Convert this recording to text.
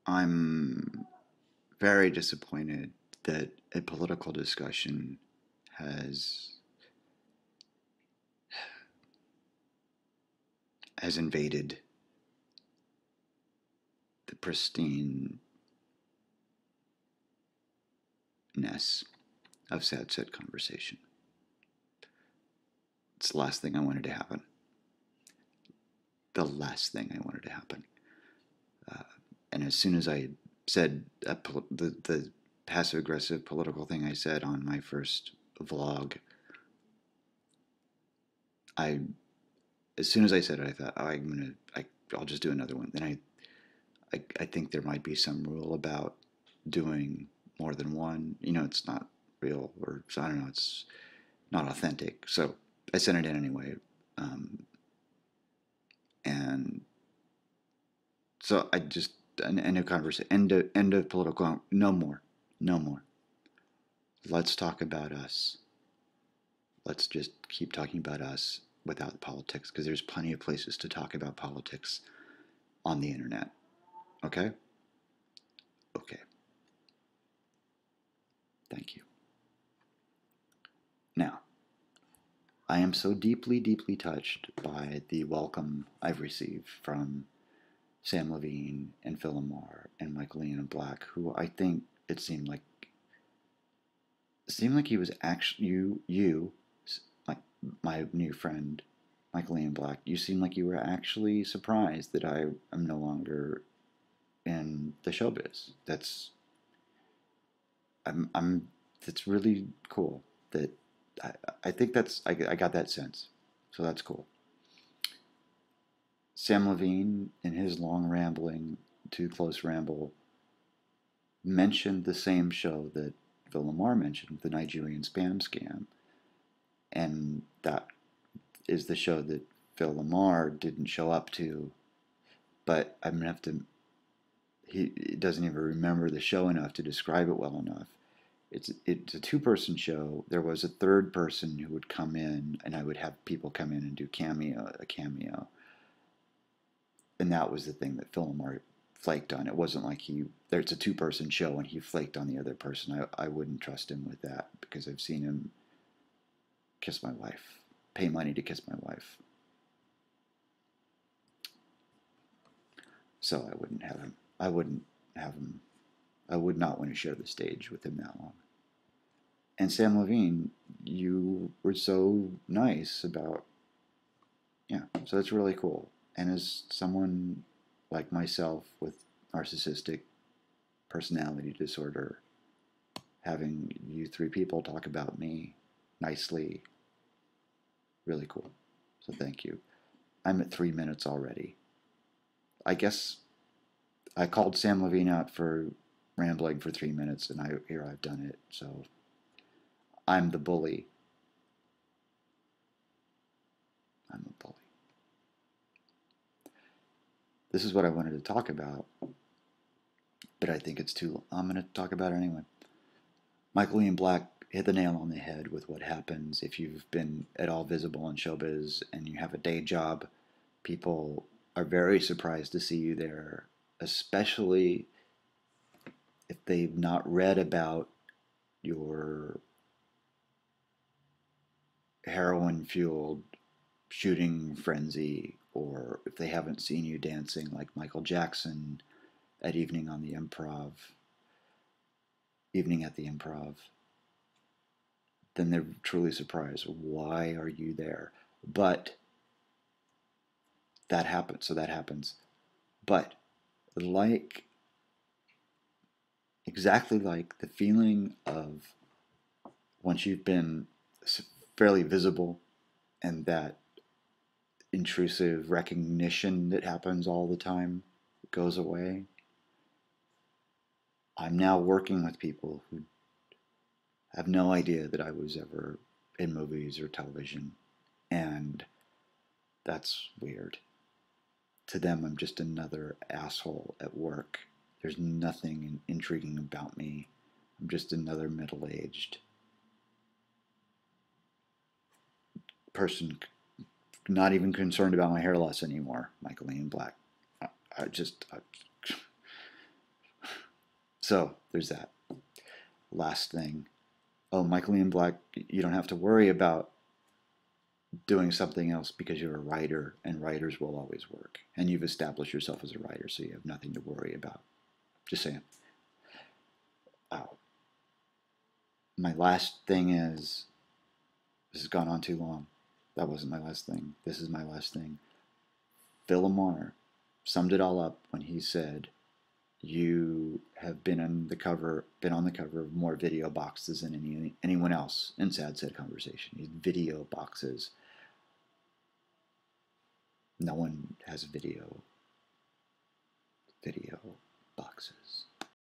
I'm very disappointed that a political discussion has has invaded the pristineness of sad set conversation. It's the last thing I wanted to happen. The last thing I wanted to happen. And as soon as I said the passive aggressive political thing I said on my first vlog, I as soon as I said it, I thought, oh, I'll just do another one. Then I think there might be some rule about doing more than one. It's not real, or I don't know, it's not authentic. So I sent it in anyway, and so I just an end of conversation, end of political. No more, no more. Let's talk about us. Let's just keep talking about us without politics, because there's plenty of places to talk about politics on the internet. Okay? Okay. Thank you. Now, I am so deeply, deeply touched by the welcome I've received from Sam Levine and Phil Lamar and Michael Ian Black, who I think it seemed like he was actually you, my new friend Michael Ian Black. You seemed like you were actually surprised that I am no longer in the showbiz. That's really cool. That I think I got that sense, so that's cool. Sam Levine, in his long rambling, too close ramble, mentioned the same show that Phil Lamar mentioned, the Nigerian spam scam, and that is the show that Phil Lamar didn't show up to. But I'm gonna have to. He doesn't even remember the show enough to describe it well enough. It's a two-person show. There was a third person who would come in, and I would have people come in and do a cameo, and that was the thing that Phil Lamar flaked on. It wasn't like there's a two-person show and he flaked on the other person. I wouldn't trust him with that, because I've seen him kiss my wife, pay money to kiss my wife. So I wouldn't have him. I wouldn't have him. I would not want to share the stage with him that long. And Sam Levine, you were so nice about, yeah, so it's really cool. And as someone like myself with narcissistic personality disorder, having you three people talk about me nicely, really cool. So thank you. I'm at 3 minutes already. I guess I called Sam Levine out for rambling for 3 minutes, and here I've done it. So I'm the bully. I'm a bully. This is what I wanted to talk about, but I think it's too. I'm going to talk about it anyway. Michael Ian Black hit the nail on the head with what happens if you've been at all visible in showbiz and you have a day job. People are very surprised to see you there, especially if they've not read about your heroin-fueled shooting frenzy, or if they haven't seen you dancing like Michael Jackson at Evening at the Improv, then they're truly surprised. Why are you there? But that happens. So that happens. But exactly like the feeling of once you've been fairly visible, and that intrusive recognition that happens all the time goes away. I'm now working with people who have no idea that I was ever in movies or television, and that's weird. To them, I'm just another asshole at work. There's nothing intriguing about me. I'm just another middle-aged person, not even concerned about my hair loss anymore. Michael Ian Black. I just, So there's that. Last thing. Oh, Michael Ian Black, you don't have to worry about doing something else because you're a writer, and writers will always work. And you've established yourself as a writer, so you have nothing to worry about. Just saying. Oh. My last thing is, this has gone on too long. That wasn't my last thing. This is my last thing. Phil Lamar summed it all up when he said, you have been on the cover of more video boxes than anyone else in Sad Said Conversation. These video boxes. No one has video boxes.